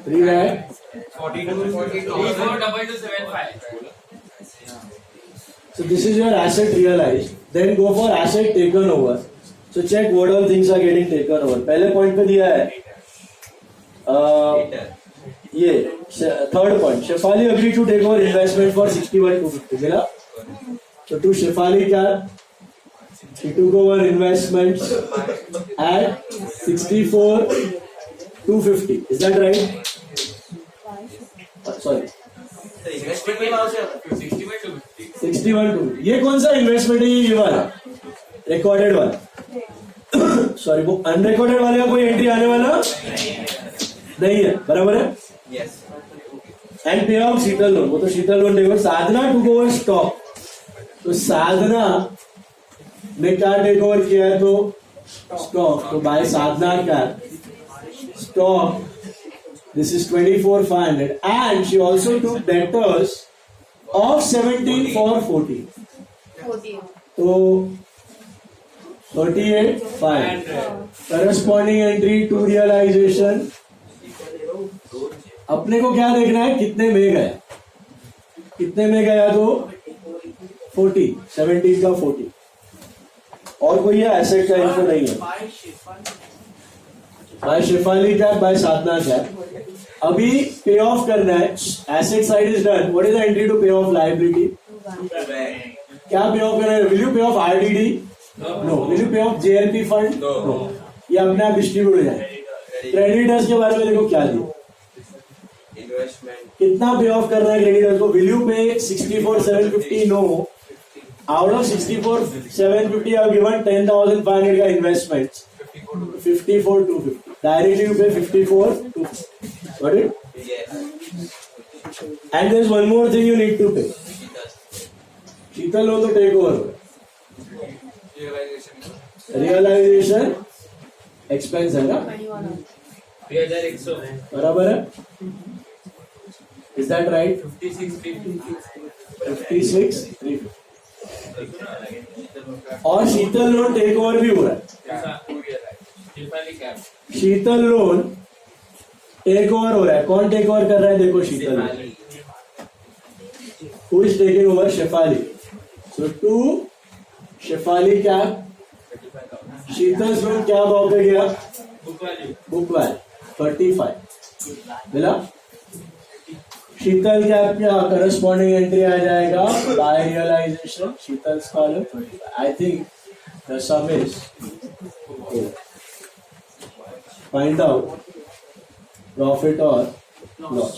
3 lakh 42,275. So this is your asset realized. Then go for asset taken over. So check what all things are getting taken over. पहले point पे दिया है ये third point. Shefali agreed to take over investment for 61,250. मिला? So to Shefali क्या? He took over investments at 64,250. Is that right? Sorry. 61,250. ये कौन सा इन्वेस्टमेंट है? ये वाला रिकॉर्डेड वाला. सॉरी, वो अनरिकॉर्डेड वाले का कोई एंट्री आने वाला नहीं है. बराबर है. एंड पे ऑफ शीतल लोन. वो तो Sheetal loan take over. Sadhana to over stock. तो साधना ने क्या टेक ओवर किया है? तो स्टॉक. तो बाय साधना क्या stock. This is 24,500 and she also took debtors of 17,440. So 38,500. Corresponding entry to realization. अपने को क्या देखना है? कितने में गया? कितने में गया? तो 40. 17 का 40. और कोई एसेट का इन्फो नहीं है. By Shefali cap, by Sadhana cap. अभी पे ऑफ करना है. Asset side is done. What is the entry to pay off liability? क्या पे ऑफ करना है? Will you pay off RDD? No. Will you pay off JLP fund? No. ये अपने आप distribute हो जाए. क्रेडिटर्स के बारे में देखो क्या दिया. कितना पे ऑफ करना है क्रेडिटर्स को? Will you pay 64,750? No. Out of 64,750 I have given 10,500 का investment. 54,250. Directly you pay 54,250. Got it? Yes. And there's one more thing you need to pay. Sheetal loan to take over. Realization expense है ना? 3,100. बराबर है? Is that right? 56,350. 56,350. और शीतल loan take over भी हो रहा है. शीतल लोन टेक ओवर हो रहा है. कौन टेक ओवर कर रहा है? देखो Sheetal. Who is taking over? Shefali. So to Shefali क्या? शीतल लोन क्या भाव पे गया? बुक वैल्यू 35 मिला. शीतल क्या करस्पॉन्डिंग एंट्री आ जाएगा by realisation. Sheetal column 35. I think the sum is find out profit or loss.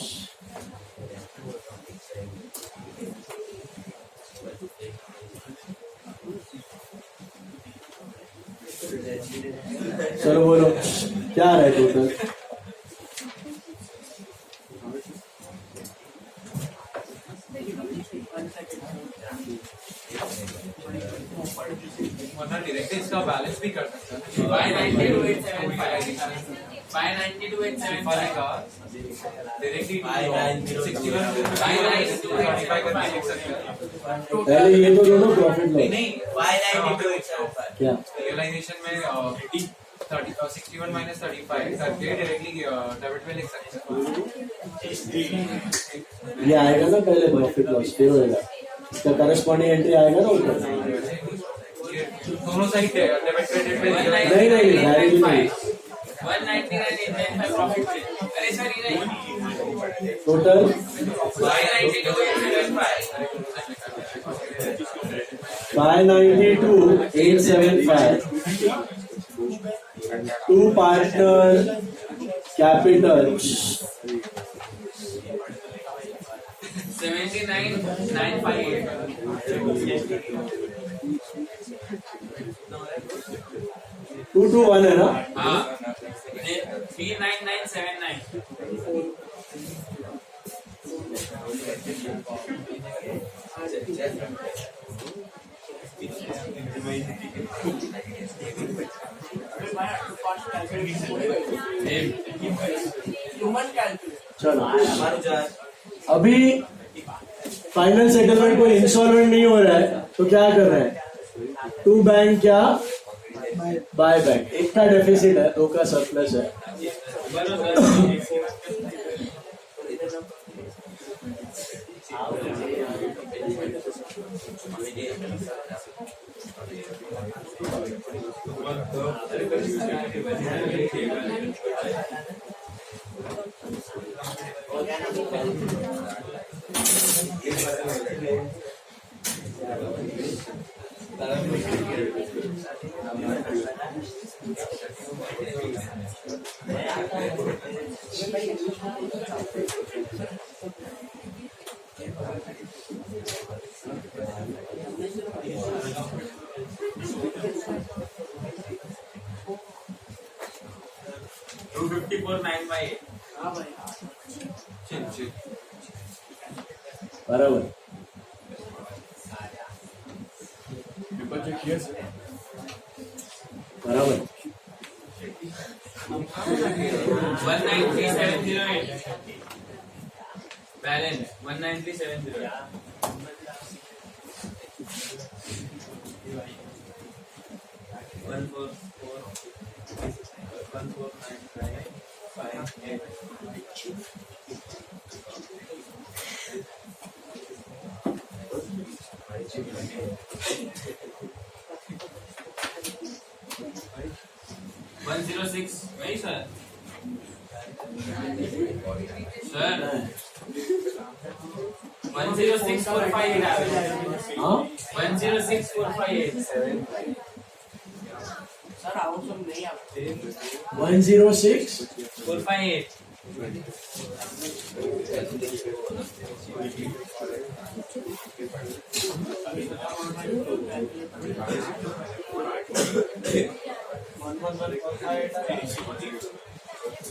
Sir बोलो क्या है टोटल? डायरेक्ट इसका बैलेंस भी कर सकते हैं. 592,875. 592,875 डायरेक्टली 592,875 करके लिख सकते हैं. पहले ये तो दोनों प्रॉफिट लो. नहीं 592,875 क्या रियलाइजेशन में 61 माइनस 35 करके डायरेक्टली डेबिट में लिख सकते हैं. ये आएगा ना पहले प्रॉफिट लॉस. फिर होगा इसका करस्पॉन्डिंग एंट्री आएगा ना ऊपर. दोनों साइड डेबिट क्रेडिट में नहीं डायरेक्टली नहीं. 199,895 प्रॉफिट पे. अरे सर ये total 592,875. To partner capital 79,958. 2 to 1 है ना? हाँ 39979. चलो अभी फाइनल सेटलमेंट कोई इंस्टॉलमेंट नहीं हो रहा है तो क्या कर रहे हैं? टू बैंक क्या बाय बैक, एक का डेफिसिट है, दो का सरप्लस है. बराबर. बराबर. 193708 balance 193708 144 106 वही सर सर 106458 हाँ 106458 सर आउट सब नहीं आते 106 458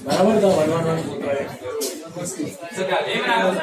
बराबर था. 111 एक बराबर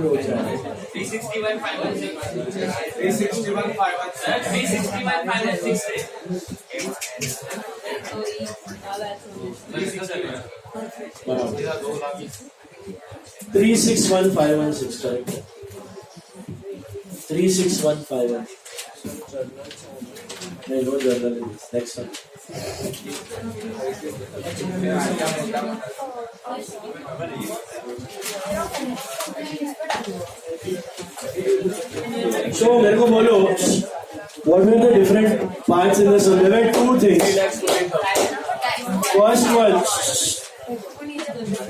हो जाए. 361 516 361 सर 361 516 बराबर. 361516 करेक्ट. 36151. नहीं, no journal in this. Next one. So मेरे को बोलो, what were the different parts in the sum? There were two things. First one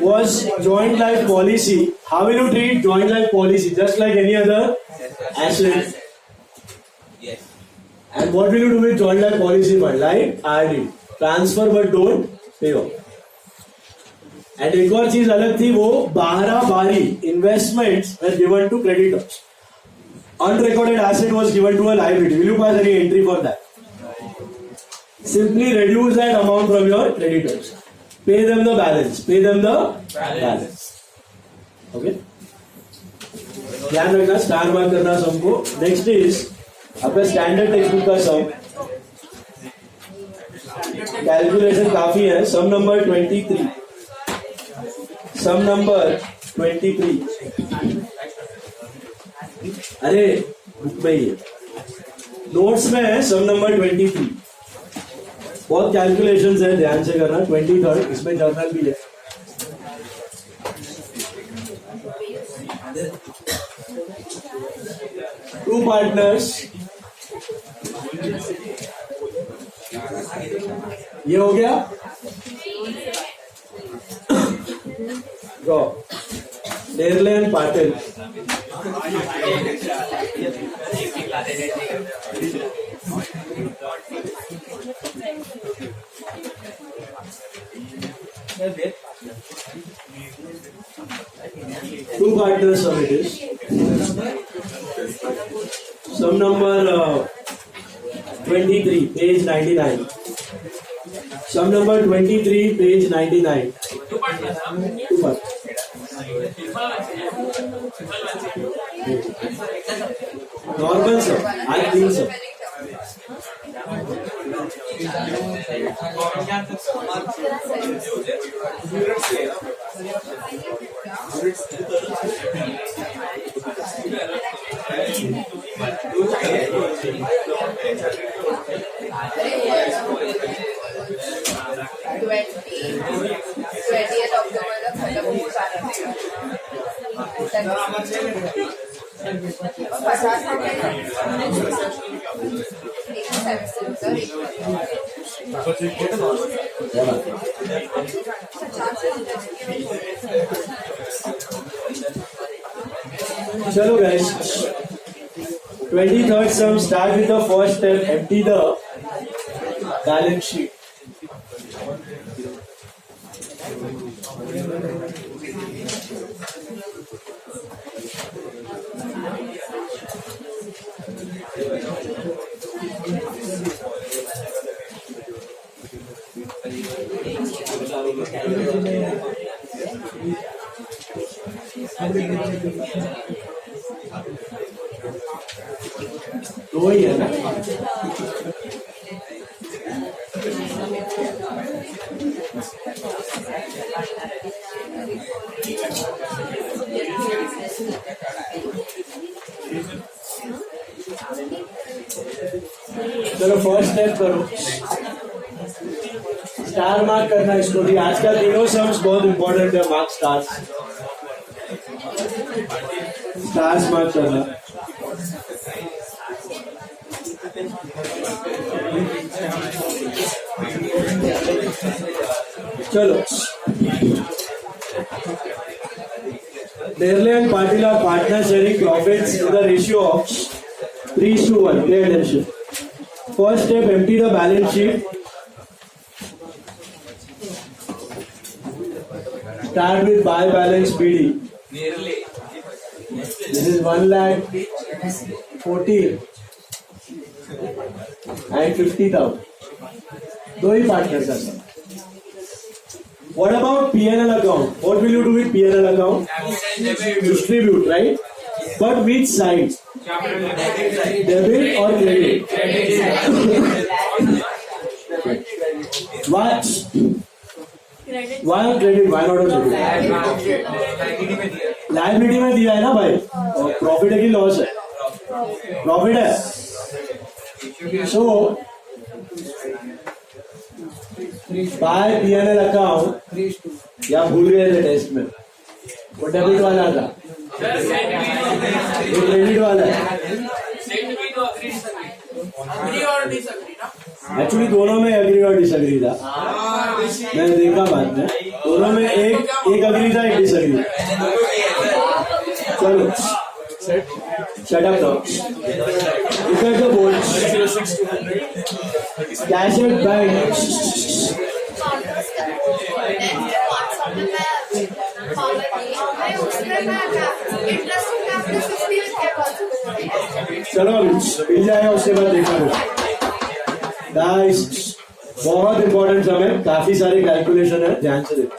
was joint life policy. How will you treat joint life policy? Just like any other asset. yes And what will you do with joint life policy fund? Like RD, transfer but don't pay off. And एक और चीज अलग थी, वो बाहरा बारी investments were given to creditors. Unrecorded asset was given to a liability. Will you pass any entry for that? Simply reduce that amount from your creditors. Pay them the balance. Pay them the balance. Okay? ध्यान रखना, star mark करना सबको. Next is आपका standard text book का सम. Calculation काफी है. सम number 23. सम number 23. अरे book में ही है, नोट्स में है. सम नंबर 23. बहुत कैलकुलेशंस है, ध्यान से करना. 23rd इसमें जर्नल भी है. टू पार्टनर्स, ये हो गया. Draw. Nerle and Patel. Two partners of it is. Sum number 23, page 99. Sum number 23, page 99. Two partners, huh? Two partners. Normal sir, I think so. Chalo guys, 23rd sum, start with the first step, empty the balance sheet. दो ही है ना चलो first step करो star mark करना इसको भी आजकल तीनों सम्स बहुत इंपॉर्टेंट है मार्क स्टार्स मार्क करना चलो Nerle and Patil are partners sharing profits with a ratio of 3:1. Pay attention. First step, empty the balance sheet. Start with buy balance BD. This is 1,40,000 and 50,000. दो ही partners are. What about P&L account? What will you do with P&L account? Distribute, right? But which side? Debit or credit? Why? Why credit? Why not credit? Liability में दिया है ना भाई? और profit है कि loss है? Profit है. So बाय P&L अकाउंट या भूल गए थे टेस्ट में वो डेबिट वाला था ये क्रेडिट वाला है एक्चुअली दोनों में एग्री और डिसएग्री था मैंने देखा बाद में दोनों में एक अग्री था एक डिसएग्री चलो shut up now look at the board cash at bank चलो मिल जाएगा उसके बाद देखा गाइस बहुत इंपॉर्टेंट सम है काफी सारे कैलकुलेशन है ध्यान से देखो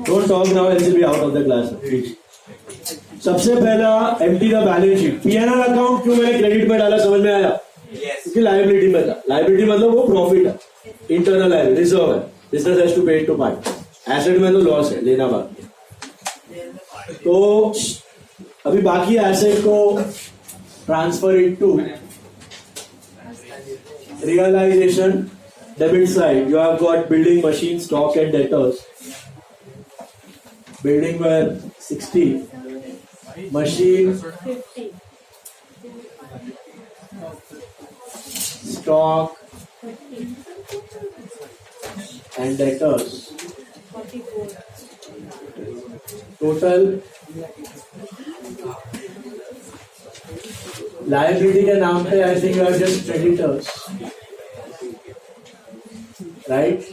don't talk now else be out of the class सबसे पहला empty the balance sheet P&L account क्यों मैंने क्रेडिट में डाला समझ में आया क्योंकि लायबिलिटी में था लायबिलिटी मतलब वो प्रॉफिट है इंटरनल है रिजर्व है बिजनेस हैज टू पे इट टू पार्टी एसेट में तो लॉस है लेना बाकी तो अभी बाकी एसेट को transfer into realisation debit side you have got building machine stock and debtors building where 60 machine 50 stock 30 and debtors 44 total liability के नाम पे I think you are just creditors, right?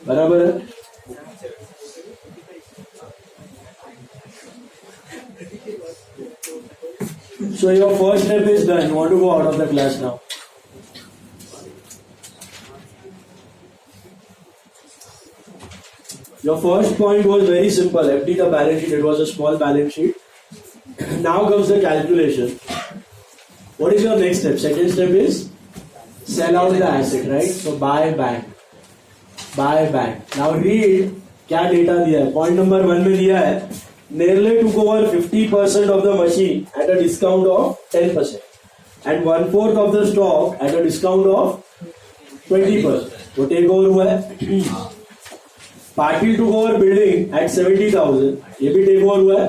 बराबर है? So your first step is done. You want to go out of the class now. Your first point was very simple. Empty the balance sheet. It was a small balance sheet. Now comes the calculation. What is your next step? Second step is sell out the asset, right? So buy bank. Buy bank. Now read क्या data दिया है. Point number 1 में दिया है Nerle took over 50% of the machine at a discount of 10% and 1/4 of the stock at a discount of 20%. वो take over हुआ है. Patil took over building at 70,000. ये भी take over हुआ है.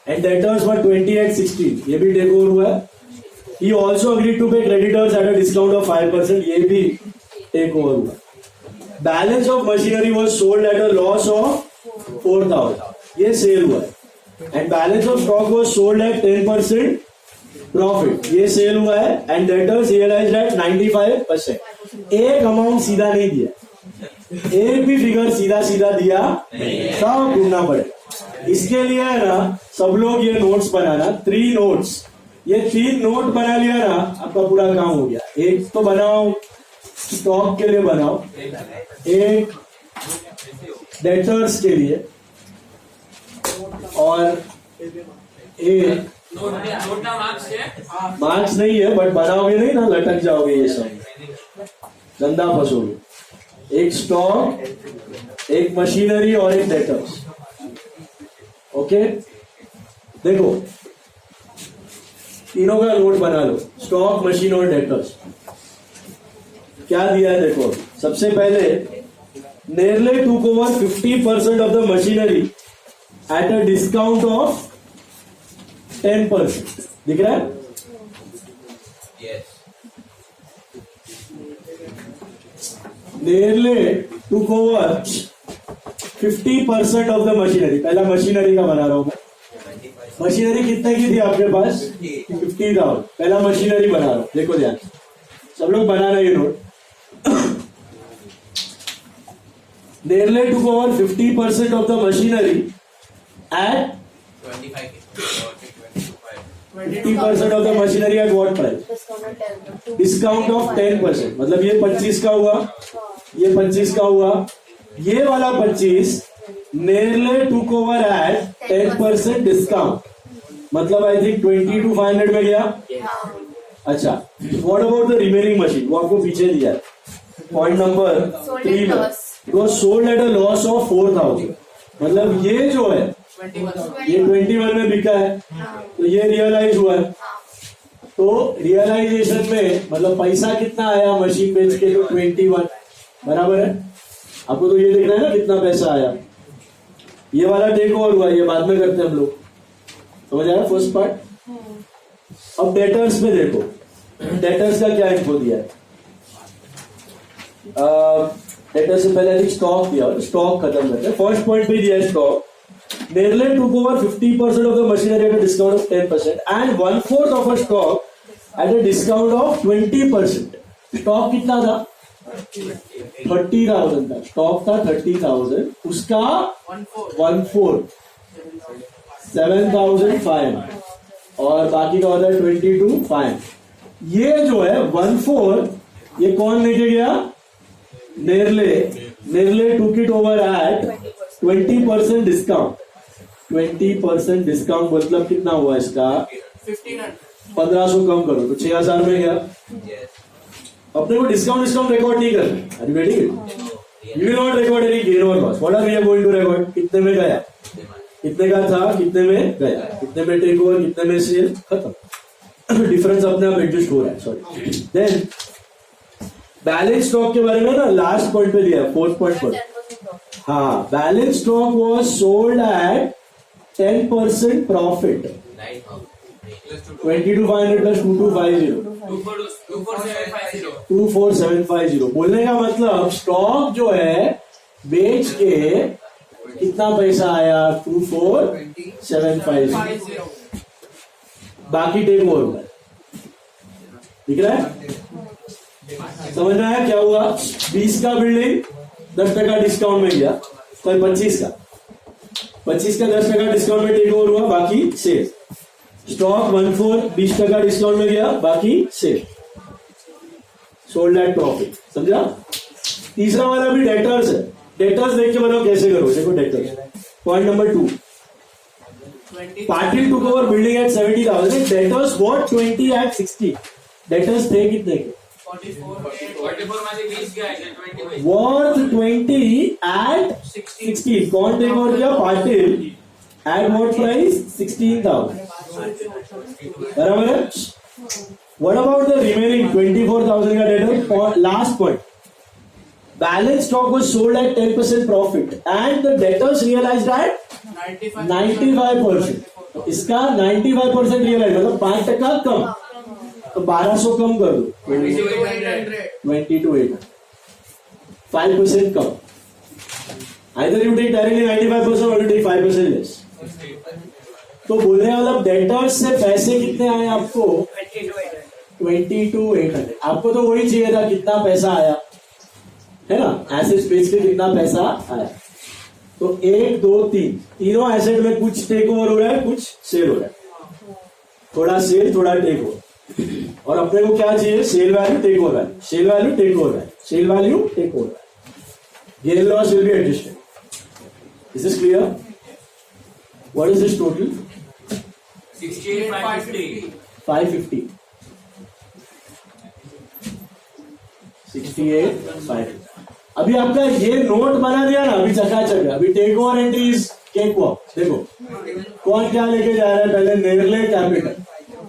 And debtors were 20 at 16. ये भी take over हुआ है. He also agreed to pay creditors at a discount of 5%. ये भी take over हुआ है. Balance of machinery was sold at a loss of 4,000. ये सेल हुआ है. And balance of stock was sold at 10% profit. ये सेल हुआ है. And debtors realised at 95%. एक अमाउंट सीधा नहीं दिया, एक भी फिगर सीधा सीधा दिया, सब ढूंढना पड़ेगा. इसके लिए है ना सब लोग ये नोट्स बनाना. 3 नोट्स, ये 3 नोट बना लिया ना आपका पूरा काम हो गया. एक तो बनाओ स्टॉक के लिए, बनाओ एक डेटर्स के लिए, और एक नोट ना मार्क्स है. मार्क्स नहीं है बट बनाओगे नहीं ना, लटक जाओगे, ये सब गंदा फंसोगे. एक स्टॉक, एक मशीनरी और एक डेटर्स. ओके, देखो तीनों का नोट बना लो. स्टॉक, मशीन और डेटर्स. क्या दिया है देखो. सबसे पहले नेरले took over 50% of the machinery at a discount of 10%. दिख रहा है? Yes. Nerle took over 50% of the machinery. पहला मशीनरी का बना रहा हूं मैं. मशीनरी कितने की थी आपके पास? 50,000. पहला मशीनरी बना रहा हूं. देखो ध्यान, सब लोग बना रहे हैं note. Nerle took over 50% of the machinery at 50% of the machinery at what price? Discount of 10%. मतलब ये 25 का हुआ, ये 25 का हुआ, ये वाला 25 Nerle took over at 10% discount. मतलब आई थिंक 22,500 में गया. अच्छा, what about the remaining machine? वो आपको पीछे दिया है. Point number 3 में it was sold at a loss of 4,000. मतलब ये जो है ये 21 में बिका है, तो ये रियलाइज हुआ है. तो रियलाइजेशन में मतलब पैसा कितना आया मशीन बेच के? तो 21. बराबर है. आपको तो ये देखना है ना कितना पैसा आया. ये वाला टेक ओवर हुआ, ये बाद में करते हैं हम लोग. समझ आया फर्स्ट पार्ट? अब डेटर्स में देखो, डेटर्स का क्या इन्फो दिया है. डेटर्स से पहले स्टॉक दिया, स्टॉक खत्म करते हैं. फर्स्ट पॉइंट पे दिया है stock. Nerle took over 50% of the machinery at a discount of 10% and 1/4 of a stock at a discount of 20%. Stock कितना था? 30,000 था. स्टॉक था 30,000, उसका 1/4 7,500 और बाकी का होता है 22,500. ये जो है 1/4 ये कौन लेके गया? Nerle. Nerle took it over at 20% discount. 20% discount मतलब कितना हुआ इसका? 1500 कम करो तो 6,000 में गया. अपने को डिस्काउंट रिकॉर्ड नहीं करना. Are you ready? You will not record any gain और loss. What are we are going to record? कितने में गया, कितने का था, कितने में गया, कितने में टेक ओवर, कितने में सेल, खत्म. डिफरेंस अपने आप एडजस्ट हो रहा है. सॉरी. देन बैलेंस स्टॉक के बारे में ना लास्ट पॉइंट पे दिया, 4th पॉइंट पर. हाँ, balance stock was sold at 10% profit. 22,500 plus 2250 24,750. 24,750. बोलने का मतलब स्टॉक जो है बेच के कितना पैसा आया 2475 बाकी टेक ओवर हुआ दिख रहा है समझ में आया क्या हुआ 20 का बिल्डिंग 10% डिस्काउंट में गया कोई 25 का 10% डिस्काउंट में टेक ओवर हुआ बाकी सेल स्टॉक 14 20% डिस्काउंट में गया बाकी सेल सोल्ड एट प्रॉफिट समझा तीसरा वाला भी डेटर्स है डेटर्स देख के बताओ कैसे करो देखो debtors point number 2 Patil took over building at 70,000 debtors bought 20 at 60 debtors थे कितने के 44 માંથી 20 ગયા એટલે 20 હોય वर्थ 20 एट 60 कौन टेक ओवर किया पाटिल एट व्हाट प्राइस 16,000 बराबर है व्हाट अबाउट द रिमेनिंग 24,000 का debtor last point balance stock was sold at 10% profit and the debtors realised at 95%. तो इसका 95% रियलाइज मतलब 5% कम तो 1200 कम कर दो 22,800 5% कम either you take directly 95% or you take 5% less. तो बोलने वाला डेटर्स से पैसे कितने आए आपको 22,800 आपको तो वही चाहिए था कितना पैसा आया है ना एसेट बेच के कितना पैसा आया तो 1 2 3 तीनों एसेट में कुछ टेक ओवर हो रहा है कुछ सेल हो रहा है थोड़ा सेल थोड़ा टेक ओवर और अपने को क्या चाहिए sale value take over value sale value take over value sale value take over gain loss will be adjusted is this clear what is this total 68,550 68,550 अभी आपका ये नोट बना दिया ना अभी चकाचक है अभी take over entries cakewalk देखो कौन क्या लेके जा रहा है पहले नेरले कैपिटल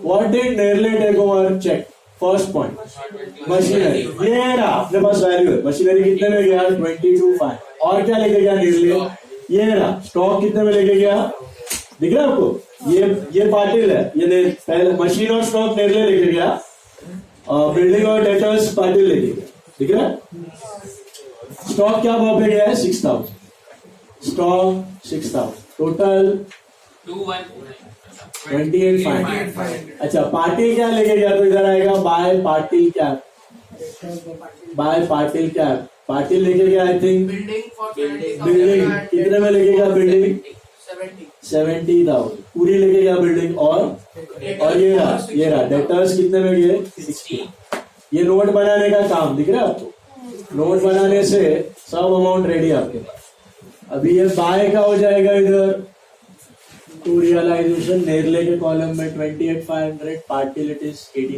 व्हाट डिड नेरले take over check first point machinery ये रहा अपने पास वैल्यू है मशीनरी कितने में गया 22,500 और क्या लेके गया नेरले ये रहा स्टॉक कितने में लेके गया दिख रहा है आपको ये पाटिल है ये पहले मशीन और स्टॉक नेरले लेके गया बिल्डिंग और डेटर्स पाटिल लेके गया दिख रहा है स्टॉक क्या भाव पे गया है 6,000 स्टॉक 6,000 टोटल 28,500 अच्छा पाटिल क्या लेके गया तो इधर आएगा बाय पाटिल क्या पाटिल लेके गया आई थिंक बिल्डिंग कितने में लेके गया बिल्डिंग 70,000 पूरी लेके गया बिल्डिंग और ये रहा डेटर्स कितने में गए 60 ये नोट बनाने का काम दिख रहा है आपको नोट बनाने से सब अमाउंट रेडी आपके पास अभी ये बाय का हो जाएगा इधर टू रियलाइजेशन नेरले के कॉलम में 28,500 पार्टिल इट इज 80